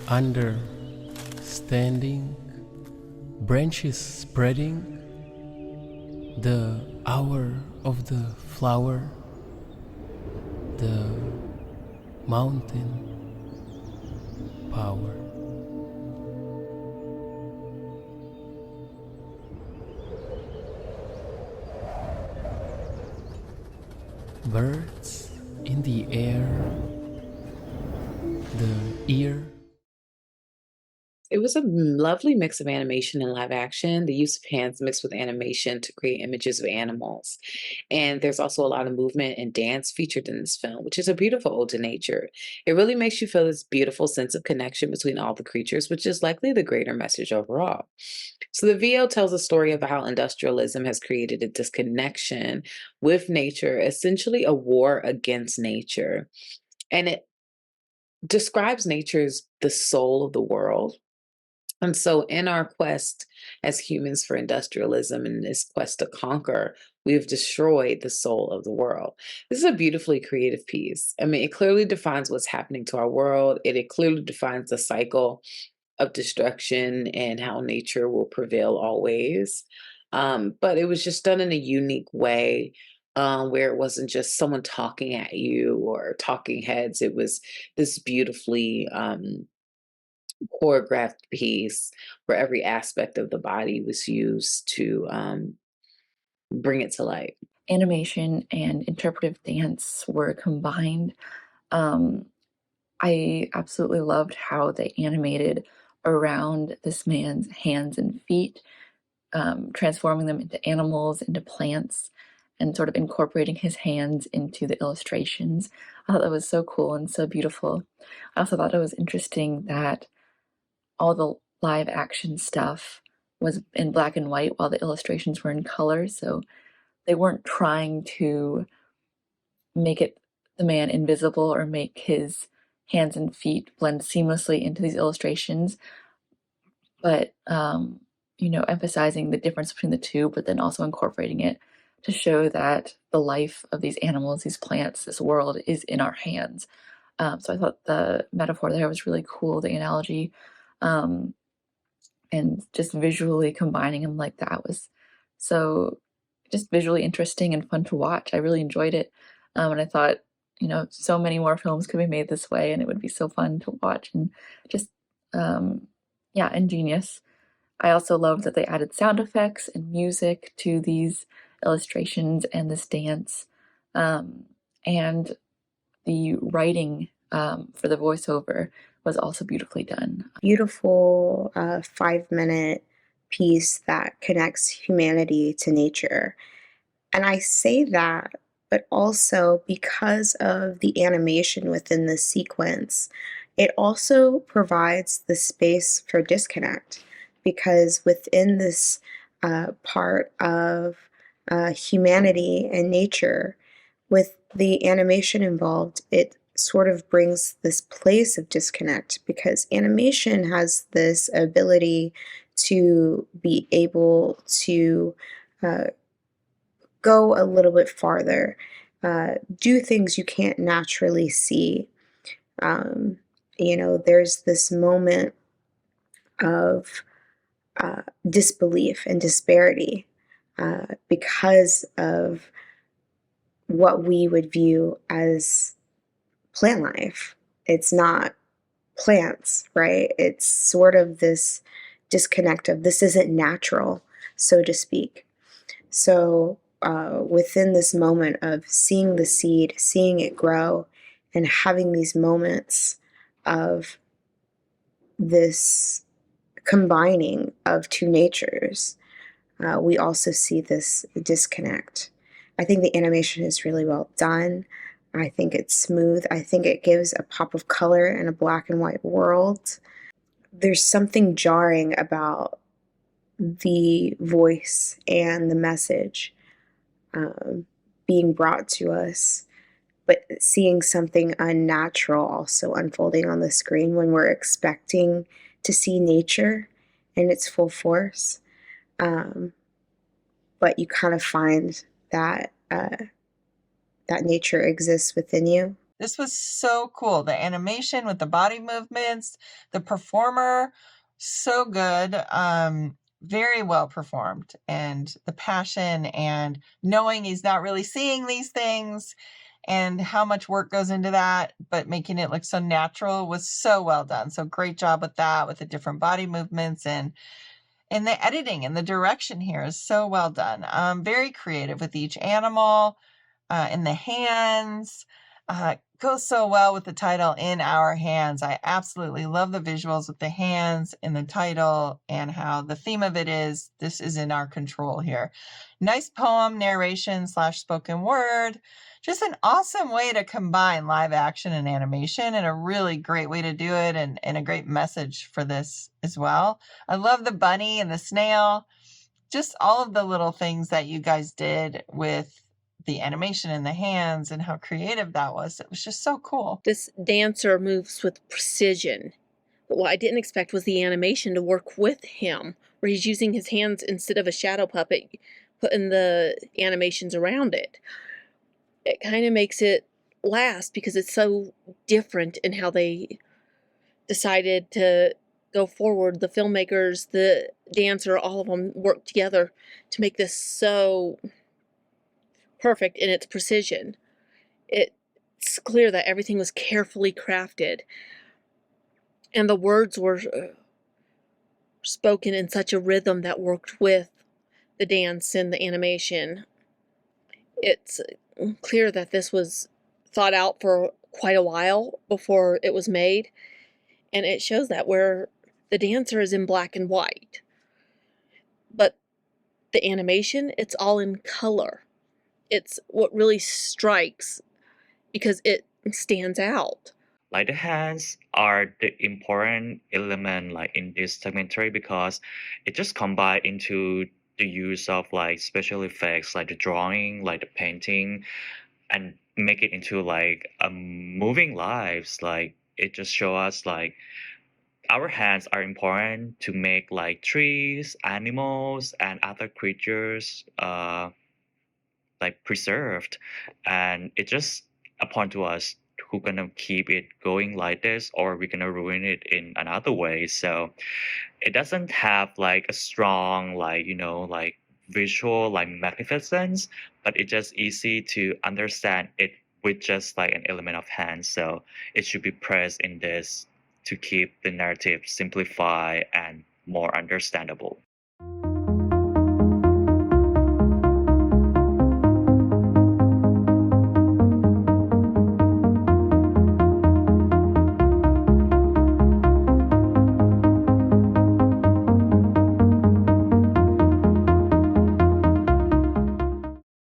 understanding, branches spreading, the hour of the flower, the mountain power. Birds in the air, the ear. It was a lovely mix of animation and live action, the use of hands mixed with animation to create images of animals. And there's also a lot of movement and dance featured in this film, which is a beautiful ode to nature. It really makes you feel this beautiful sense of connection between all the creatures, which is likely the greater message overall. So the VO tells a story of how industrialism has created a disconnection with nature, essentially a war against nature. And it describes nature as the soul of the world. And so, in our quest as humans for industrialism and this quest to conquer, we have destroyed the soul of the world. This is a beautifully creative piece. I mean, it clearly defines what's happening to our world, it clearly defines the cycle of destruction and how nature will prevail always. But it was just done in a unique way. Where it wasn't just someone talking at you or talking heads. It was this beautifully choreographed piece where every aspect of the body was used to bring it to light. Animation and interpretive dance were combined. Um, I absolutely loved how they animated around this man's hands and feet, transforming them into animals, into plants, and sort of incorporating his hands into the illustrations. I thought that was so cool and so beautiful. I also thought it was interesting that all the live action stuff was in black and white while the illustrations were in color, so they weren't trying to make it the man invisible or make his hands and feet blend seamlessly into these illustrations, but emphasizing the difference between the two, but then also incorporating it to show that the life of these animals, these plants, this world is in our hands. So I thought the metaphor there was really cool, the analogy, um, and just visually combining them like that was so just visually interesting and fun to watch. I really enjoyed it, and I thought, so many more films could be made this way, and it would be so fun to watch and just, yeah, ingenious. I also loved that they added sound effects and music to these illustrations and this dance, and the writing for the voiceover was also beautifully done. Beautiful 5 minute piece that connects humanity to nature. And I say that, but also because of the animation within the sequence, it also provides the space for disconnect. Because within this part of humanity and nature, with the animation involved, it sort of brings this place of disconnect because animation has this ability to be able to go a little bit farther, do things you can't naturally see. There's this moment of disbelief and disparity because of what we would view as plant life. It's not plants, right? It's sort of this disconnect of this isn't natural, so to speak. So within this moment of seeing the seed, seeing it grow, and having these moments of this combining of two natures, we also see this disconnect. I think the animation is really well done. I think it's smooth. I think it gives a pop of color in a black and white world. There's something jarring about the voice and the message being brought to us, but seeing something unnatural also unfolding on the screen when we're expecting to see nature in its full force. But you kind of find that that nature exists within you This was so cool. The animation with the body movements, the performer, so good. Very well performed. And the passion and knowing he's not really seeing these things and how much work goes into that, but making it look so natural was so well done. So great job with that, with the different body movements, and the editing and the direction here is so well done. Very creative with each animal, and the hands. Goes so well with the title, In Our Hands. I absolutely love the visuals with the hands in the title and how the theme of it is, this is in our control here. Nice poem, narration / spoken word. Just an awesome way to combine live action and animation, and a really great way to do it, and a great message for this as well. I love the bunny and the snail. Just all of the little things that you guys did with the animation and the hands and how creative that was. It was just so cool. This dancer moves with precision. But what I didn't expect was the animation to work with him, where he's using his hands instead of a shadow puppet, putting the animations around it. It kind of makes it last because it's so different in how they decided to go forward. The filmmakers, the dancer, all of them worked together to make this so perfect in its precision. It's clear that everything was carefully crafted, and the words were spoken in such a rhythm that worked with the dance and the animation. It's clear that this was thought out for quite a while before it was made, and it shows that where the dancer is in black and white, but the animation, it's all in color. It's what really strikes because it stands out. Like the hands are the important element like in this documentary because it just combined into the use of like special effects like the drawing, like the painting, and make it into like a moving lives. Like it just show us like our hands are important to make like trees, animals, and other creatures like preserved, and it just upon to us who gonna keep it going like this or we're gonna ruin it in another way. So it doesn't have like a strong like like visual like magnificence, but it's just easy to understand it with just like an element of hand. So it should be pressed in this to keep the narrative simplified and more understandable.